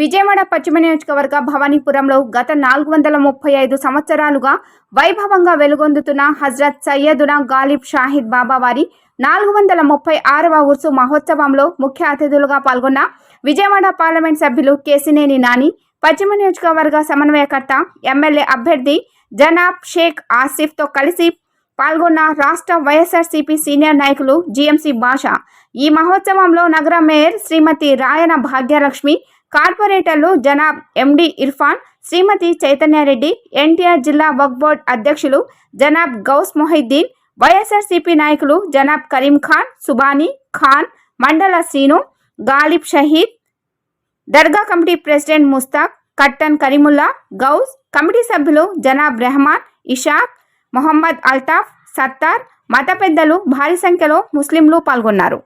విజయవాడ పశ్చిమ నియోజకవర్గ భవానీపురంలో గత 435 సంవత్సరాలుగా వైభవంగా వెలుగొందుతున్న హజ్రత్ సయ్యదునా గాలిబ్ షాహిద్ బాబా వారి 436వ ఉర్సు మహోత్సవంలో ముఖ్య అతిథులుగా పాల్గొన్న విజయవాడ పార్లమెంట్ సభ్యులు కేసినేని నాని, పశ్చిమ నియోజకవర్గ సమన్వయకర్త ఎమ్మెల్యే అభ్యర్థి జనాబ్ షేక్ ఆసిఫ్తో కలిసి పాల్గొన్న రాష్ట్ర వైఎస్ఆర్సీపీ సీనియర్ నాయకులు జీఎంసీ భాషా. ఈ మహోత్సవంలో నగర మేయర్ శ్రీమతి రాయన భాగ్యలక్ష్మి, కార్పొరేటర్లు జనాబ్ ఎండి ఇర్ఫాన్, శ్రీమతి చైతన్యారెడ్డి, ఎన్టీఆర్ జిల్లా వక్ఫ్ బోర్డ్ అధ్యక్షులు జనాబ్ గౌస్ మొహిద్దీన్, వైఎస్ఆర్సీపీ నాయకులు జనాబ్ కరీం ఖాన్, సుబానీ ఖాన్, మండల శ్రీను, గాలిబ్ షహీద్, దర్గా committee president Mushtaq, Kattan Kareemulla, Ghouse, committee సభ్యులు జనాబ్ రెహమాన్, ఇషాక్, మొహమ్మద్ అల్తాఫ్, సత్తార్, మత పెద్దలు, భారీ సంఖ్యలో ముస్లింలు పాల్గొన్నారు.